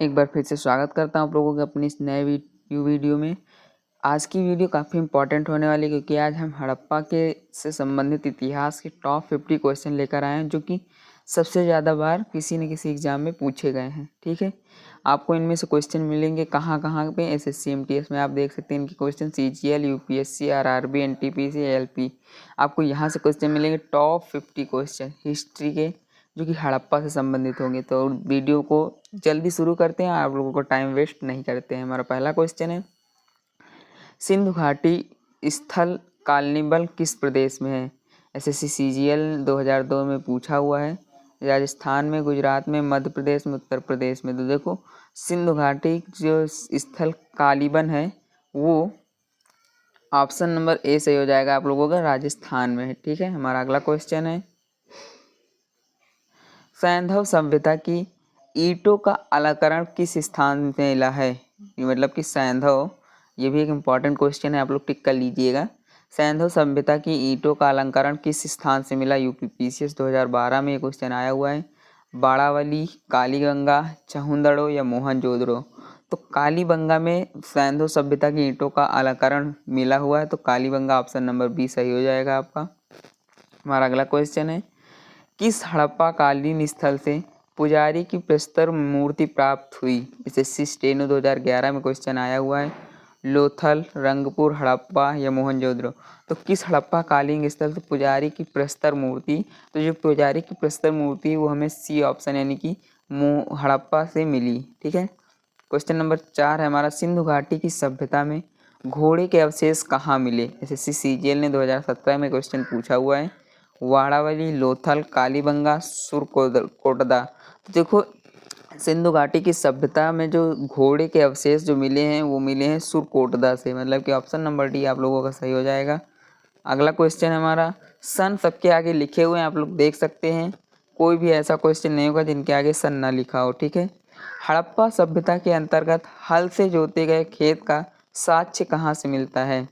एक बार फिर से स्वागत करता हूँ आप लोगों के अपनी इस नए वीडियो में। आज की वीडियो काफ़ी इंपॉर्टेंट होने वाली है क्योंकि आज हम हड़प्पा के से संबंधित इतिहास के टॉप 50 क्वेश्चन लेकर आए हैं जो कि सबसे ज़्यादा बार किसी न किसी एग्ज़ाम में पूछे गए हैं। ठीक है, आपको इनमें से क्वेश्चन मिलेंगे कहाँ कहाँ पे, SSC MTS में आप देख सकते हैं इनके question, CGL, UPSC, RRB, NTPC, LP। आपको यहाँ से क्वेश्चन मिलेंगे टॉप 50 क्वेश्चन हिस्ट्री के जो कि हड़प्पा से संबंधित होंगे। तो वीडियो को जल्दी शुरू करते हैं, आप लोगों को टाइम वेस्ट नहीं करते हैं। हमारा पहला क्वेश्चन है, सिंधु घाटी स्थल कालनिबल किस प्रदेश में है? SSC CGL 2002 में पूछा हुआ है। राजस्थान में, गुजरात में, मध्य प्रदेश में, उत्तर प्रदेश में। तो देखो सिंधु घाटी जो स्थल कालीबन है वो ऑप्शन नंबर ए सही हो जाएगा आप लोगों का, राजस्थान में है। ठीक है, हमारा अगला क्वेश्चन है, सैंधव सभ्यता की ईंटों का अलंकरण किस स्थान में मिला है? मतलब कि सैंधव, ये भी एक इम्पॉर्टेंट क्वेश्चन है, आप लोग टिक कर लीजिएगा। सैंधव सभ्यता की ईंटों का अलंकरण किस स्थान से मिला? UPPCS 2012 में ये क्वेश्चन आया हुआ है। बाड़ावली, कालीगंगा, चहुंदड़ो या मोहनजोदड़ो? तो कालीबंगा में सैंधव सभ्यता की ईंटों का अलंकरण मिला हुआ है, तो कालीबंगा ऑप्शन नंबर बी सही हो जाएगा आपका। हमारा अगला क्वेश्चन है, किस हड़प्पा कालीन स्थल से पुजारी की प्रस्तर मूर्ति प्राप्त हुई? SSC स्टेनो 2011 में क्वेश्चन आया हुआ है। लोथल, रंगपुर, हड़प्पा या मोहनजोदड़ो? तो किस हड़प्पा कालीन स्थल से पुजारी की प्रस्तर मूर्ति, तो जो पुजारी की प्रस्तर मूर्ति वो हमें सी ऑप्शन यानी कि हड़प्पा से मिली। ठीक है, क्वेश्चन नंबर 4 है हमारा, सिंधु घाटी की सभ्यता में घोड़े के अवशेष कहाँ मिले? SSC CGL ने 2017 में क्वेश्चन पूछा हुआ है। वाड़ावली, लोथल, कालीबंगा, सुरकोटदा? तो देखो सिंधु घाटी की सभ्यता में जो घोड़े के अवशेष जो मिले हैं वो मिले हैं सुरकोटदा से, मतलब कि ऑप्शन नंबर डी आप लोगों का सही हो जाएगा। अगला क्वेश्चन है हमारा, सन सबके आगे लिखे हुए हैं, आप लोग देख सकते हैं, कोई भी ऐसा क्वेश्चन नहीं होगा जिनके आगे सन ना लिखा हो। ठीक है, हड़प्पा सभ्यता के अंतर्गत हल से जोते गए खेत का साक्ष्य कहाँ से मिलता है?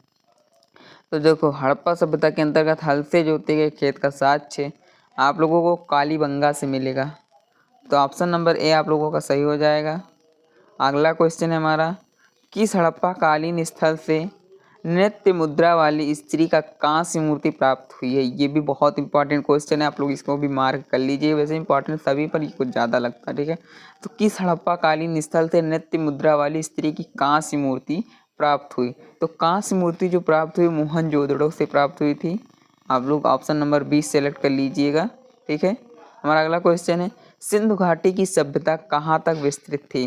तो देखो हड़प्पा सभ्यता के अंतर्गत हल से जोते गए खेत का साक्ष्य आप लोगों को कालीबंगा से मिलेगा, तो ऑप्शन नंबर ए आप लोगों का सही हो जाएगा। अगला क्वेश्चन है हमारा, किस हड़प्पा कालीन स्थल से नृत्य मुद्रा वाली स्त्री का कांस्य मूर्ति प्राप्त हुई है? ये भी बहुत इंपॉर्टेंट क्वेश्चन है, आप लोग इसको भी मार्क कर लीजिए। वैसे इंपॉर्टेंट सभी पर ये कुछ ज़्यादा लगता है। ठीक है, तो किस हड़प्पा कालीन स्थल से नृत्य मुद्रा वाली स्त्री की कांस्य मूर्ति प्राप्त हुई? तो कांस्य मूर्ति जो प्राप्त हुई मोहनजोदड़ो से प्राप्त हुई थी। आप लोग ऑप्शन नंबर 20 सेलेक्ट कर लीजिएगा। ठीक है, हमारा अगला क्वेश्चन है, सिंधु घाटी की सभ्यता कहाँ तक विस्तृत थी?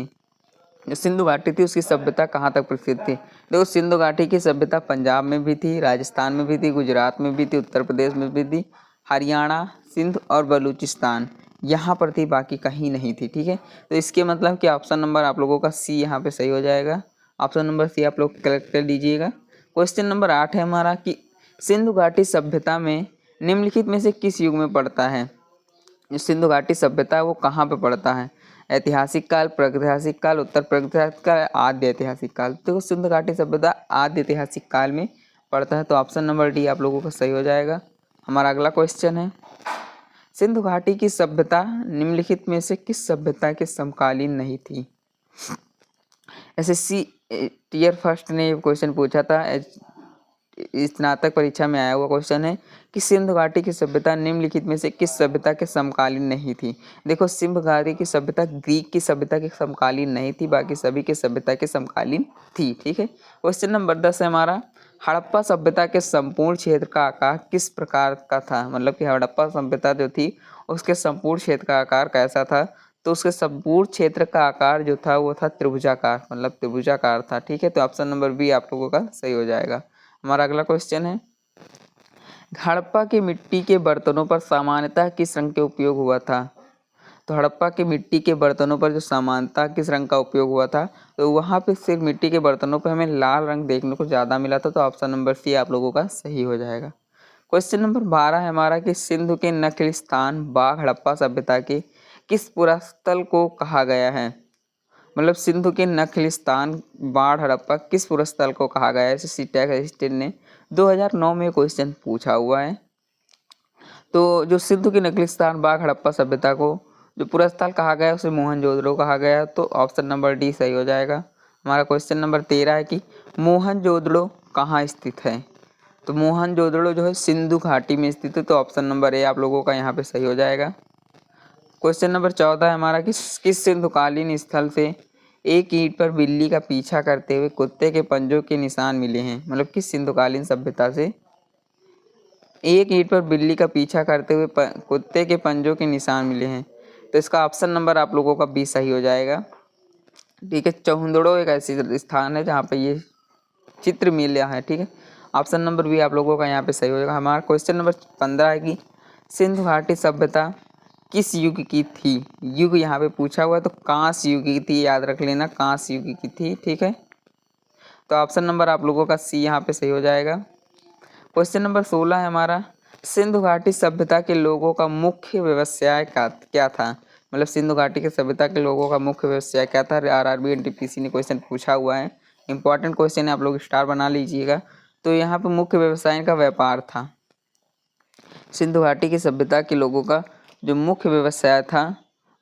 जो सिंधु घाटी थी उसकी सभ्यता कहाँ तक प्रसिद्ध थी? देखो सिंधु घाटी की सभ्यता पंजाब में भी थी, राजस्थान में भी थी, गुजरात में भी थी, उत्तर प्रदेश में भी थी, हरियाणा, सिंध और बलूचिस्तान यहाँ पर थी, बाकी कहीं नहीं थी। ठीक है, तो इसके मतलब कि ऑप्शन नंबर आप लोगों का सी यहाँ पे सही हो जाएगा। ऑप्शन नंबर सी आप लोग कलेक्ट कर लीजिएगा। क्वेश्चन नंबर 8 है हमारा कि सिंधु घाटी सभ्यता में निम्नलिखित में से किस युग में पड़ता है? जो सिंधु घाटी सभ्यता है वो कहाँ पे पड़ता है? ऐतिहासिक काल, प्रागैतिहासिक काल, उत्तर प्रागैतिहासिक काल, आद्य ऐतिहासिक काल? तो सिंधु घाटी सभ्यता आद्य ऐतिहासिक काल में पड़ता है, तो ऑप्शन नंबर डी आप लोगों का सही हो जाएगा। हमारा अगला क्वेश्चन है, सिंधु घाटी की सभ्यता निम्नलिखित में से किस सभ्यता के समकालीन नहीं थी? SSC टीयर फर्स्ट ने क्वेश्चन पूछा था, स्नातक परीक्षा में आया हुआ क्वेश्चन है कि सिंधु घाटी की सभ्यता निम्नलिखित में से किस सभ्यता के समकालीन नहीं थी? देखो सिंधु घाटी की सभ्यता ग्रीक की सभ्यता के समकालीन नहीं थी, बाकी सभी के सभ्यता के समकालीन थी। ठीक है, क्वेश्चन नंबर 10 है हमारा, हड़प्पा सभ्यता के संपूर्ण क्षेत्र का आकार किस प्रकार का था? मतलब कि हड़प्पा सभ्यता जो थी उसके संपूर्ण क्षेत्र का आकार कैसा था? तो उसके संपूर्ण क्षेत्र का आकार जो था वो था त्रिभुजाकार, मतलब त्रिभुजाकार था। ठीक है, तो ऑप्शन नंबर बी आप लोगों का सही हो जाएगा। हमारा अगला क्वेश्चन है, हड़प्पा की मिट्टी के बर्तनों पर सामान्यतः किस रंग के उपयोग हुआ था? तो हड़प्पा के मिट्टी के बर्तनों पर जो सामान्यतः किस रंग का उपयोग हुआ था? तो वहाँ पे सिर्फ मिट्टी के बर्तनों पर हमें लाल रंग देखने को ज़्यादा मिला था, तो ऑप्शन नंबर सी आप लोगों का सही हो जाएगा। क्वेश्चन नंबर 12 है हमारा कि सिंधु के नखलिस्तान बाघ हड़प्पा सभ्यता के किस पुरास्थल को कहा गया है? मतलब सिंधु के नखलिस्तान बाढ़ हड़प्पा किस पुरस्थल को कहा गया है? सीटैक असिस्टेंट ने 2009 में क्वेश्चन पूछा हुआ है। तो जो सिंधु के नखलिस्तान बाघ हड़प्पा सभ्यता को जो पूरा स्थल कहा गया उसे मोहनजोदड़ो कहा गया, तो ऑप्शन नंबर डी सही हो जाएगा। हमारा क्वेश्चन नंबर 13 है कि मोहनजोदड़ो कहाँ स्थित है। तो मोहनजोदड़ो जो है सिंधु घाटी में स्थित है, तो ऑप्शन नंबर ए आप लोगों का यहाँ पे सही हो जाएगा। क्वेश्चन नंबर 14 है हमारा किस सिंधुकालीन स्थल से एक ईंट पर बिल्ली का पीछा करते हुए कुत्ते के पंजों के निशान मिले हैं। मतलब किस सिंधुकालीन सभ्यता से एक ईंट पर बिल्ली का पीछा करते हुए कुत्ते के पंजों के निशान मिले हैं। तो इसका ऑप्शन नंबर आप लोगों का बी सही हो जाएगा। ठीक है, चौहंदड़ो एक ऐसी स्थान है जहाँ पे ये चित्र मिला है। ठीक है, ऑप्शन नंबर बी आप लोगों का यहाँ पे सही हो जाएगा। हमारा क्वेश्चन नंबर 15 है कि सिंधु घाटी सभ्यता किस युग की थी। युग यहाँ पे पूछा हुआ है, तो कांस्य युग की थी, याद रख लेना कांस्य युग की थी। ठीक है, तो ऑप्शन नंबर आप लोगों का सी यहाँ पे सही हो जाएगा। क्वेश्चन नंबर 16 है हमारा सिंधु घाटी सभ्यता के लोगों का मुख्य व्यवसाय क्या था। मतलब सिंधु घाटी के सभ्यता के लोगों का मुख्य व्यवसाय क्या था। आरआरबी एनटीपीसी ने क्वेश्चन पूछा हुआ है, इंपॉर्टेंट क्वेश्चन है, आप लोग स्टार बना लीजिएगा। तो यहाँ पे मुख्य व्यवसाय का व्यापार था। सिंधु घाटी की सभ्यता के लोगों का जो मुख्य व्यवसाय था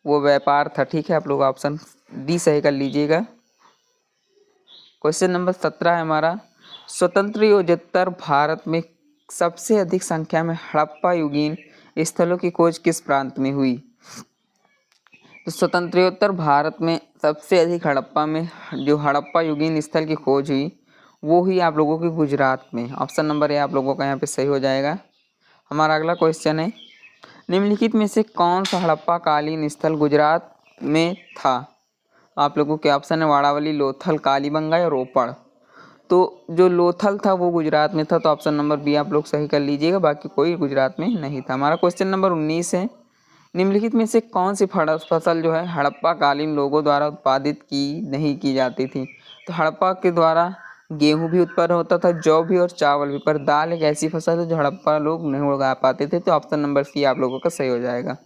वो व्यापार था। ठीक है, आप लोग ऑप्शन डी सही कर लीजिएगा। क्वेश्चन नंबर 17 है हमारा स्वतंत्रोत्तर भारत में सबसे अधिक संख्या में हड़प्पा युगीन स्थलों की खोज किस प्रांत में हुई। तो स्वतंत्रोत्तर भारत में सबसे अधिक हड़प्पा में जो हड़प्पा युगीन स्थल की खोज हुई वो हुई आप लोगों की गुजरात में। ऑप्शन नंबर ए आप लोगों का यहाँ पे सही हो जाएगा। हमारा अगला क्वेश्चन है निम्नलिखित में से कौन सा हड़प्पा कालीन स्थल गुजरात में था। आप लोगों के ऑप्शन है वाड़ावली, लोथल, कालीबंगा या रोपड़। तो जो लोथल था वो गुजरात में था, तो ऑप्शन नंबर बी आप लोग सही कर लीजिएगा, बाकी कोई गुजरात में नहीं था। हमारा क्वेश्चन नंबर 19 है निम्नलिखित में से कौन सी फसल जो है हड़प्पा कालीन लोगों द्वारा उत्पादित नहीं की जाती थी। तो हड़प्पा के द्वारा गेहूं भी उत्पन्न होता था, जौ भी और चावल भी, पर दाल एक ऐसी फसल है जो हड़प्पा लोग नहीं उगा पाते थे, तो ऑप्शन नंबर सी आप लोगों का सही हो जाएगा।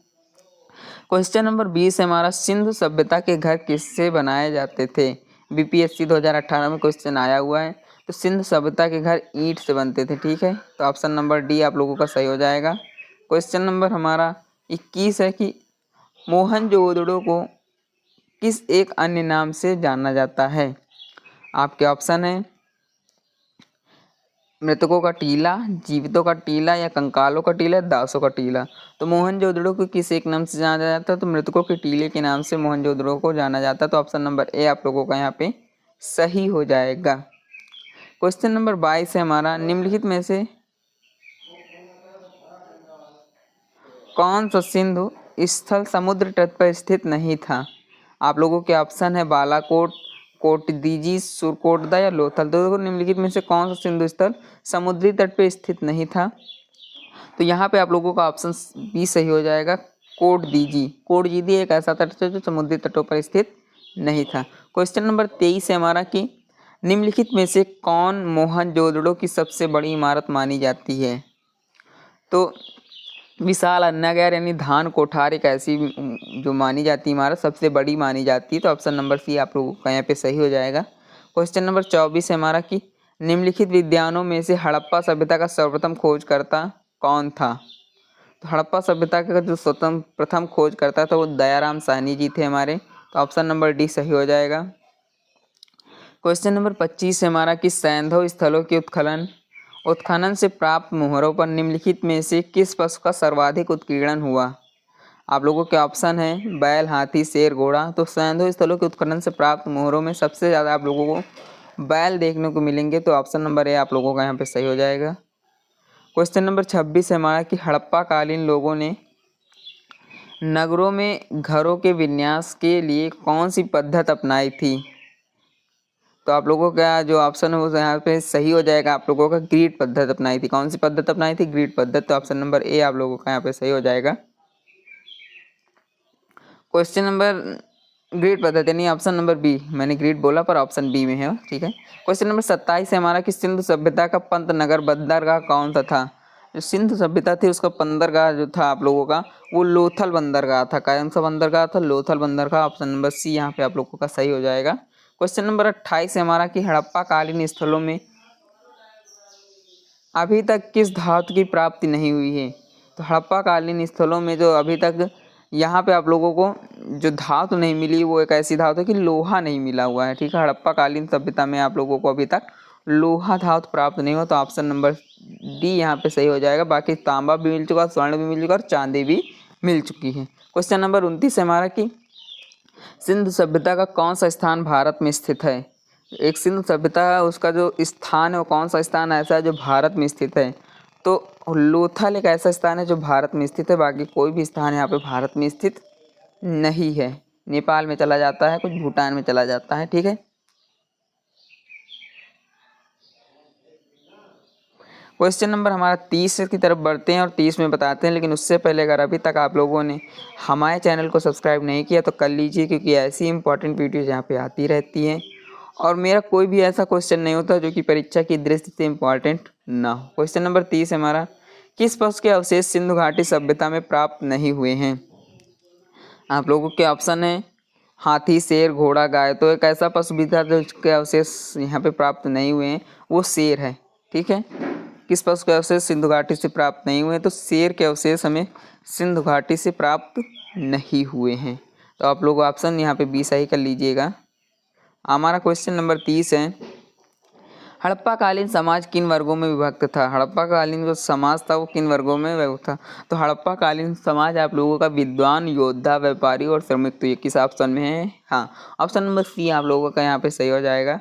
क्वेश्चन नंबर 20 है हमारा सिंधु सभ्यता के घर किससे बनाए जाते थे। बीपीएससी 2018 में क्वेश्चन आया हुआ है। तो सिंधु सभ्यता के घर ईंट से बनते थे। ठीक है, तो ऑप्शन नंबर डी आप लोगों का सही हो जाएगा। क्वेश्चन नंबर हमारा 21 है कि मोहनजोदड़ो को किस एक अन्य नाम से जाना जाता है। आपके ऑप्शन है मृतकों का टीला, जीवितों का टीला या कंकालों का टीला, दासों का टीला। तो मोहनजोदड़ो को किस एक नाम से जाना जाता है। तो मृतकों के टीले के नाम से मोहनजोदड़ो को जाना जाता है, तो ऑप्शन नंबर ए आप लोगों का यहाँ पे सही हो जाएगा। क्वेश्चन नंबर 22 है हमारा निम्नलिखित में से कौन सा सिंधु स्थल समुद्र तट पर स्थित नहीं था। आप लोगों के ऑप्शन है बालाकोट, कोटदीजी, सुरकोटदा या लोथल। तो निम्नलिखित में से कौन सा सिंधु स्थल समुद्री तट पर स्थित नहीं था। तो यहाँ पे आप लोगों का ऑप्शन बी सही हो जाएगा, कोटदीजी। कोटदीजी एक ऐसा तट है जो समुद्री तटों पर स्थित नहीं था। क्वेश्चन नंबर 23 है हमारा कि निम्नलिखित में से कौन मोहनजोदड़ो की सबसे बड़ी इमारत मानी जाती है। तो विशाल अन्नागार यानी धान कोठार एक ऐसी जो मानी जाती है इमारत सबसे बड़ी मानी जाती है, तो ऑप्शन नंबर सी आप लोगों का यहाँ पे सही हो जाएगा। क्वेश्चन नंबर 24 है हमारा कि निम्नलिखित विद्वानों में से हड़प्पा सभ्यता का सर्वप्रथम खोजकर्ता कौन था। तो हड़प्पा सभ्यता का जो प्रथम खोजकर्ता था वो दयाराम साहनी जी थे हमारे, तो ऑप्शन नंबर डी सही हो जाएगा। क्वेश्चन नंबर 25 है हमारा कि सैंधव स्थलों के उत्खनन से प्राप्त मोहरों पर निम्नलिखित में से किस पशु का सर्वाधिक उत्कीर्णन हुआ। आप लोगों के ऑप्शन है बैल, हाथी, शेर, घोड़ा। तो सैंधव स्थलों के उत्खनन से प्राप्त मोहरों में सबसे ज़्यादा आप लोगों को बैल देखने को मिलेंगे, तो ऑप्शन नंबर ए आप लोगों का यहाँ पे सही हो जाएगा। क्वेश्चन नंबर 26 है हमारा कि हड़प्पा कालीन लोगों ने नगरों में घरों के विन्यास के लिए कौन सी पद्धति अपनाई थी। तो आप लोगों का जो ऑप्शन है वो यहाँ पे सही हो जाएगा। आप लोगों का ग्रिड पद्धति अपनाई थी। कौन सी पद्धति अपनाई थी, ग्रिड पद्धति। तो ऑप्शन नंबर ए आप लोगों का यहाँ पे सही हो जाएगा। क्वेश्चन नंबर ग्रिड पद्धति नहीं, ऑप्शन नंबर बी, मैंने ग्रिड बोला पर ऑप्शन बी में है। ठीक है, क्वेश्चन नंबर 27 है हमारा कि सिंधु सभ्यता का पंत नगर बंदरगाह कौन सा था। जो सिंधु सभ्यता थी उसका बंदरगाह जो था आप लोगों का वो लोथल बंदरगाह था। कौन सा बंदरगाह था, लोथल बंदरगाह। ऑप्शन नंबर सी यहाँ पे आप लोगों का सही हो जाएगा। क्वेश्चन नंबर 28 है हमारा कि हड़प्पा कालीन स्थलों में अभी तक किस धातु की प्राप्ति नहीं हुई है। तो हड़प्पा कालीन स्थलों में जो अभी तक यहाँ पे आप लोगों को जो धातु नहीं मिली वो एक ऐसी धातु है कि लोहा नहीं मिला हुआ है, ठीक है। हड़प्पा कालीन सभ्यता में आप लोगों को अभी तक लोहा धातु प्राप्त नहीं हुआ, तो ऑप्शन नंबर डी यहाँ पे सही हो जाएगा। बाकी तांबा भी मिल चुका, स्वर्ण भी मिल चुका और चांदी भी मिल चुकी है। क्वेश्चन नंबर 29 है हमारा कि सिंधु सभ्यता का कौन सा स्थान भारत में स्थित है। एक सिंधु सभ्यता है, उसका जो स्थान है वो कौन सा स्थान ऐसा है जो भारत में स्थित है। तो लोथल एक ऐसा स्थान है जो भारत में स्थित है, बाकी कोई भी स्थान यहाँ पे भारत में स्थित नहीं है। नेपाल में चला जाता है, कुछ भूटान में चला जाता है, ठीक है। क्वेश्चन नंबर हमारा 30 की तरफ बढ़ते हैं और 30 में बताते हैं, लेकिन उससे पहले अगर अभी तक आप लोगों ने हमारे चैनल को सब्सक्राइब नहीं किया तो कर लीजिए, क्योंकि ऐसी इंपॉर्टेंट वीडियोज़ यहाँ पे आती रहती हैं और मेरा कोई भी ऐसा क्वेश्चन नहीं होता जो कि परीक्षा की दृष्टि से इम्पॉर्टेंट ना हो। क्वेश्चन नंबर 30 हमारा, किस पशु के अवशेष सिंधु घाटी सभ्यता में प्राप्त नहीं हुए हैं। आप लोगों के ऑप्शन है हाथी, शेर, घोड़ा, गाय। तो एक ऐसा पशु भी था जिसके अवशेष यहाँ पे प्राप्त नहीं हुए हैं, वो शेर है, ठीक है। किस पशु के अवशेष सिंधु घाटी से प्राप्त नहीं हुए, तो शेर के अवशेष हमें सिंधु घाटी से प्राप्त नहीं हुए हैं। तो आप लोग ऑप्शन यहाँ पे बी सही कर लीजिएगा। हमारा क्वेश्चन नंबर 30 है, हड़प्पा कालीन समाज किन वर्गों में विभक्त था। हड़प्पा कालीन जो समाज था वो किन वर्गों में विभक्त था। तो हड़प्पा कालीन समाज आप लोगों का विद्वान, योद्धा, व्यापारी और श्रमिक। तो ये किस ऑप्शन में है, हाँ ऑप्शन नंबर सी आप लोगों का यहाँ पे सही हो जाएगा।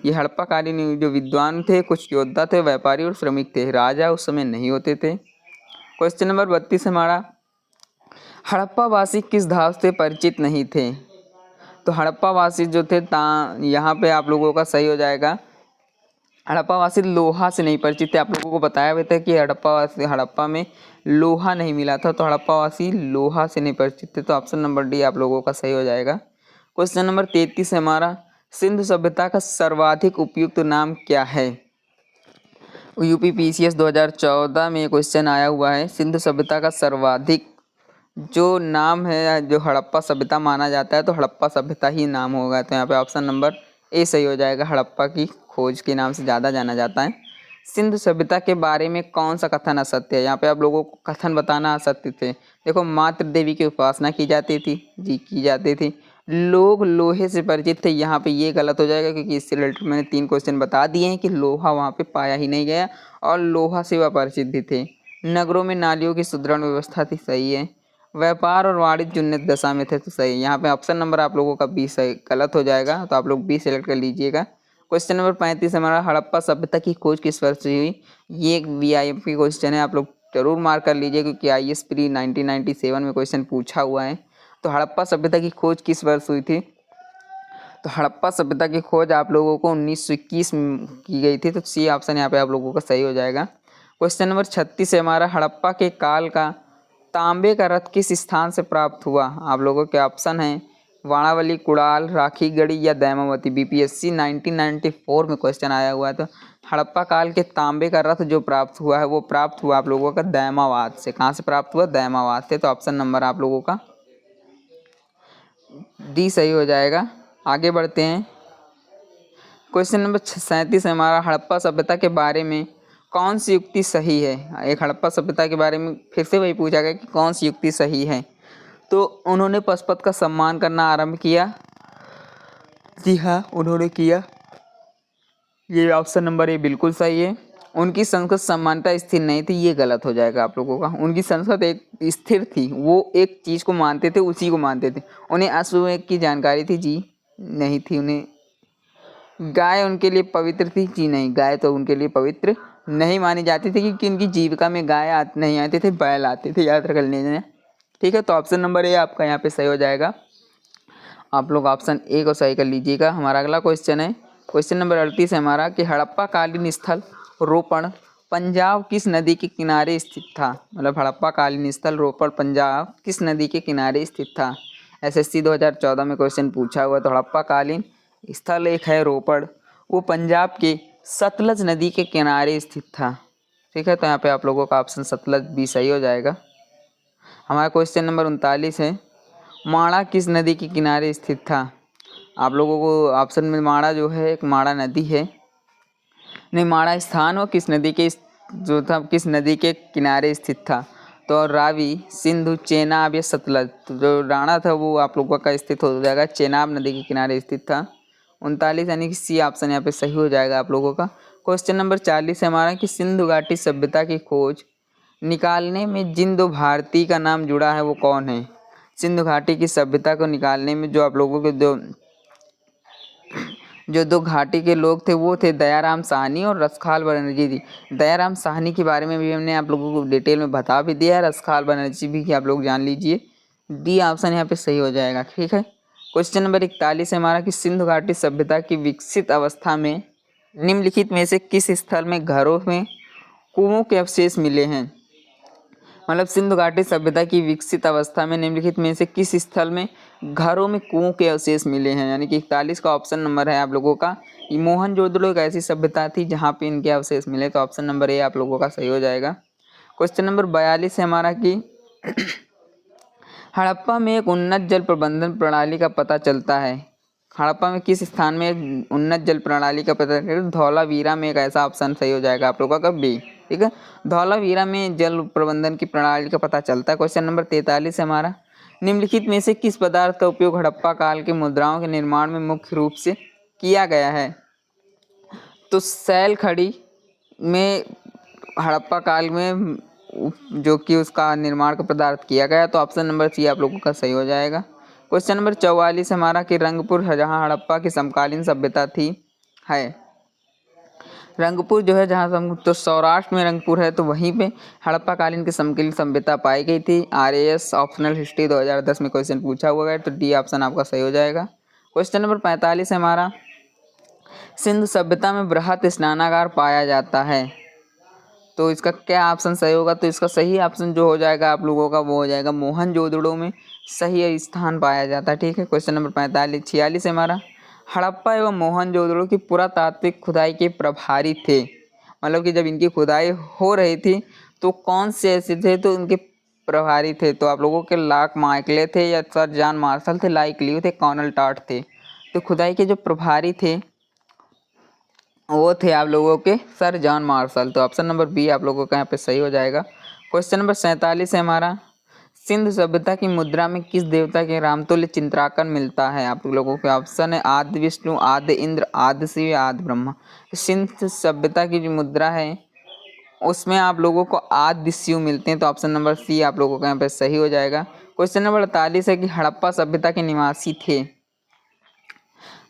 ये हड़प्पा कालीन जो विद्वान थे, कुछ योद्धा थे, व्यापारी और श्रमिक थे, राजा उस समय नहीं होते थे। क्वेश्चन नंबर 32 हमारा, हड़प्पा वासी किस धातु से परिचित नहीं थे। तो हड़प्पा वासी जो थे यहाँ पे आप लोगों का सही हो जाएगा, हड़प्पा वासी लोहा से नहीं परिचित थे। आप लोगों को बताया हुआ था कि हड़प्पा में लोहा नहीं मिला था, तो हड़प्पा वासी लोहा से नहीं परिचित थे। तो ऑप्शन नंबर डी आप लोगों का सही हो जाएगा। क्वेश्चन नंबर 33 है हमारा, सिंधु सभ्यता का सर्वाधिक उपयुक्त नाम क्या है। UPPCS 2014 में क्वेश्चन आया हुआ है, सिंधु सभ्यता का सर्वाधिक जो नाम है जो हड़प्पा सभ्यता माना जाता है, तो हड़प्पा सभ्यता ही नाम होगा। तो यहाँ पे ऑप्शन नंबर ए सही हो जाएगा। हड़प्पा की खोज के नाम से ज़्यादा जाना जाता है। सिंधु सभ्यता के बारे में कौन सा कथन असत्य है। यहाँ पे आप लोगों को कथन बताना असत्य थे। देखो, मातृ देवी की उपासना की जाती थी, जी की जाती थी। लोग लोहे से परिचित थे, यहाँ पे ये गलत हो जाएगा, क्योंकि इससे रिलेटेड मैंने 3 क्वेश्चन बता दिए हैं कि लोहा वहाँ पे पाया ही नहीं गया और लोहा से वह परिचित भी थे। नगरों में नालियों की सुदृढ़ व्यवस्था थी, सही है। व्यापार और वाणिज्य उन्नत दशा में थे, तो सही। यहाँ पे ऑप्शन नंबर आप लोगों का बी सही गलत हो जाएगा, तो आप लोग बी सेलेक्ट कर लीजिएगा। क्वेश्चन नंबर 35 हमारा, हड़प्पा सभ्यता की खोज किस वर्ष हुई। ये एक VIP क्वेश्चन है, आप लोग जरूर मार्क कर लीजिए, क्योंकि IAS प्री 1997 में क्वेश्चन पूछा हुआ है। तो हड़प्पा सभ्यता की खोज किस वर्ष हुई थी। तो हड़प्पा सभ्यता की खोज आप लोगों को 1921 में की गई थी, तो सी ऑप्शन यहाँ पे आप लोगों का सही हो जाएगा। क्वेश्चन नंबर 36 है हमारा, हड़प्पा के काल का तांबे का रथ किस स्थान से प्राप्त हुआ। आप लोगों के ऑप्शन हैं वाणावली, कुड़ाल, राखीगढ़ी या दैमावती। BPSC 1994 में क्वेश्चन आया हुआ है। तो हड़प्पा काल के तांबे का रथ जो प्राप्त हुआ है वो प्राप्त हुआ आप लोगों का दैमावाद से। कहाँ से प्राप्त हुआ, दैमावाद से। तो ऑप्शन नंबर आप लोगों का डी सही हो जाएगा। आगे बढ़ते हैं। क्वेश्चन नंबर 37 हमारा, हड़प्पा सभ्यता के बारे में कौन सी युक्ति सही है। एक हड़प्पा सभ्यता के बारे में फिर से वही पूछा गया कि कौन सी युक्ति सही है। तो उन्होंने पशुपत का सम्मान करना आरंभ किया। जी हाँ, उन्होंने किया। ये ऑप्शन नंबर ए बिल्कुल सही है। उनकी संस्कृत समानता स्थिर नहीं थी, ये गलत हो जाएगा आप लोगों का। उनकी संस्कृत एक स्थिर थी, वो एक चीज़ को मानते थे, उसी को मानते थे। उन्हें अश्वमेध की जानकारी थी, जी नहीं थी। उन्हें गाय उनके लिए पवित्र थी, जी नहीं, गाय तो उनके लिए पवित्र नहीं मानी जाती थी, क्योंकि उनकी जीविका में गाय नहीं आते थे, बैल आते थे, याद रख लेना, ठीक है। तो ऑप्शन नंबर ए आपका यहाँ पे सही हो जाएगा। आप लोग ऑप्शन ए को सही कर लीजिएगा। हमारा अगला क्वेश्चन है, क्वेश्चन नंबर 38 है हमारा कि हड़प्पा कालीन स्थल रोपण पंजाब किस नदी के किनारे स्थित था। मतलब हड़प्पा कालीन स्थल रोपण पंजाब किस नदी के किनारे स्थित था। SSC 2014 में क्वेश्चन पूछा हुआ। तो हड़प्पा कालीन स्थल एक है रोपड़, वो पंजाब के सतलज नदी के किनारे स्थित था, ठीक है। तो यहाँ पे आप लोगों का ऑप्शन सतलज भी सही हो जाएगा। हमारा क्वेश्चन नंबर 39 है, माणा किस नदी के किनारे स्थित था। आप लोगों को ऑप्शन में माणा जो है एक माणा नदी है, नहीं माणा स्थान और किस नदी के जो था किस नदी के किनारे स्थित था। तो रावी, सिंधु, चेनाब या सतलज। तो जो राणा था वो आप लोगों का स्थित हो जाएगा चेनाब नदी के किनारे स्थित था। 39 यानी कि सी ऑप्शन यहाँ पे सही हो जाएगा आप लोगों का। क्वेश्चन नंबर 40 है हमारा कि सिंधु घाटी सभ्यता की खोज निकालने में जिन दो भारतीय का नाम जुड़ा है वो कौन है। सिंधु घाटी की सभ्यता को निकालने में जो आप लोगों के जो दो घाटी के लोग थे वो थे दयाराम साहनी और रसखाल बनर्जी जी। दयाराम साहनी के बारे में भी हमने आप लोगों को डिटेल में बता भी दिया है, रसखाल बनर्जी भी कि आप लोग जान लीजिए। डी ऑप्शन यहाँ पे सही हो जाएगा। ठीक है, क्वेश्चन नंबर 41 है हमारा कि सिंधु घाटी सभ्यता की विकसित अवस्था में निम्नलिखित में से किस स्थल में घरों में कुओं के अवशेष मिले हैं। मतलब सिंधु घाटी सभ्यता की विकसित अवस्था में निम्नलिखित में से किस स्थल में घरों में कुओं के अवशेष मिले हैं, यानी कि 41 का ऑप्शन नंबर है आप लोगों का। ये मोहनजोदड़ो एक ऐसी सभ्यता थी जहाँ पे इनके अवशेष मिले, तो ऑप्शन नंबर ए आप लोगों का सही हो जाएगा। क्वेश्चन नंबर 42 है हमारा कि हड़प्पा में एक उन्नत जल प्रबंधन प्रणाली का पता चलता है। हड़प्पा में किस स्थान में उन्नत जल प्रणाली का पता चलता है। धौलावीरा में एक ऐसा ऑप्शन सही हो जाएगा आप लोगों का बी। ठीक है, धौलावीरा में जल प्रबंधन की प्रणाली का पता चलता है। क्वेश्चन नंबर 43 है हमारा, निम्नलिखित में से किस पदार्थ का उपयोग हड़प्पा काल के मुद्राओं के निर्माण में मुख्य रूप से किया गया है। तो सैल खड़ी में हड़प्पा काल में जो कि उसका निर्माण का पदार्थ किया गया, तो ऑप्शन नंबर सी आप लोगों का सही हो जाएगा। क्वेश्चन नंबर 44 हमारा कि रंगपुर जहाँ हड़प्पा की समकालीन सभ्यता थी है। रंगपुर जो है जहाँ तो सौराष्ट्र में रंगपुर है, तो वहीं पे हड़प्पा कालीन की समकालीन सभ्यता पाई गई थी। RAS ऑप्शनल हिस्ट्री 2010 में क्वेश्चन पूछा हुआ है, तो डी ऑप्शन आपका सही हो जाएगा। क्वेश्चन नंबर 45 है हमारा, सिंधु सभ्यता में बृहत स्नानागार पाया जाता है, तो इसका क्या ऑप्शन सही होगा। तो इसका सही ऑप्शन जो हो जाएगा आप लोगों का वो हो जाएगा मोहनजोदड़ो में सही स्थान पाया जाता है। ठीक है, क्वेश्चन नंबर 46 है हमारा, हड़प्पा एवं मोहनजोदड़ो की पुरातात्विक खुदाई के प्रभारी थे। मतलब कि जब इनकी खुदाई हो रही थी तो कौन से ऐसे थे, तो इनके प्रभारी थे। तो आप लोगों के लाक माइकले थे या सर जॉन मार्शल थे, लाइक लियो थे, कॉर्नल टाट थे। तो खुदाई के जो प्रभारी थे वो थे आप लोगों के सर जॉन मार्शल। तो ऑप्शन नंबर बी आप लोगों का यहाँ पे सही हो जाएगा। क्वेश्चन नंबर 47 है हमारा, सिंधु सभ्यता की मुद्रा में किस देवता के रामतुल्य चित्रांकन मिलता है। आप लोगों के ऑप्शन है आदि विष्णु, आदि इंद्र, आदि शिव, आदि ब्रह्मा। सिंधु सभ्यता की जो मुद्रा है उसमें आप लोगों को आदि शिव मिलते हैं, तो ऑप्शन नंबर सी आप लोगों का यहाँ पे सही हो जाएगा। क्वेश्चन नंबर 48 है कि हड़प्पा सभ्यता के निवासी थे।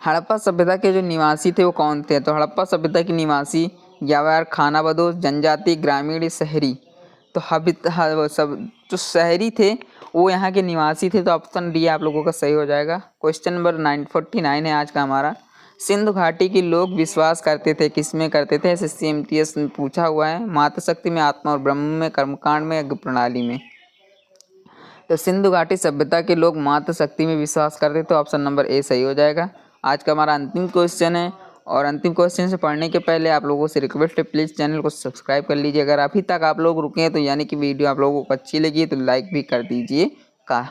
हड़प्पा सभ्यता के जो निवासी थे वो कौन थे। तो हड़प्पा सभ्यता के निवासी यावार, खानाबदोश, जनजाति, ग्रामीण, शहरी। तो वो सब जो शहरी थे वो यहाँ के निवासी थे, तो ऑप्शन डी आप लोगों का सही हो जाएगा। क्वेश्चन नंबर 49 है आज का हमारा, सिंधु घाटी के लोग विश्वास करते थे, किस में करते थे। SSC MTS में पूछा हुआ है, मातृशक्ति में, आत्मा और ब्रह्म में, कर्मकांड में, यज्ञ प्रणाली में। तो सिंधु घाटी सभ्यता के लोग मातृशक्ति में विश्वास करते थे, तो ऑप्शन नंबर ए सही हो जाएगा। आज का हमारा अंतिम क्वेश्चन है, और अंतिम क्वेश्चन से पढ़ने के पहले आप लोगों से रिक्वेस्ट है, प्लीज़ चैनल को सब्सक्राइब कर लीजिए। अगर अभी तक आप लोग रुके हैं तो यानी कि वीडियो आप लोगों को अच्छी लगी तो लाइक भी कर दीजिए का।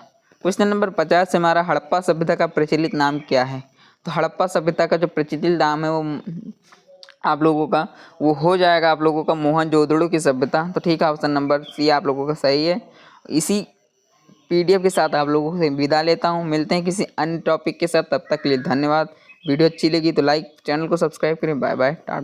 क्वेश्चन नंबर 50 से हमारा, हड़प्पा सभ्यता का प्रचलित नाम क्या है। तो हड़प्पा सभ्यता का जो प्रचलित नाम है वो आप लोगों का वो हो जाएगा आप लोगों का मोहनजोदड़ो की सभ्यता। तो ठीक है, ऑप्शन नंबर सी आप लोगों का सही है। इसी PDF के साथ आप लोगों से विदा लेता हूँ, मिलते हैं किसी अन्य टॉपिक के साथ, तब तक के लिए धन्यवाद। वीडियो अच्छी लगी तो लाइक, चैनल को सब्सक्राइब करें। Bye bye, Tata.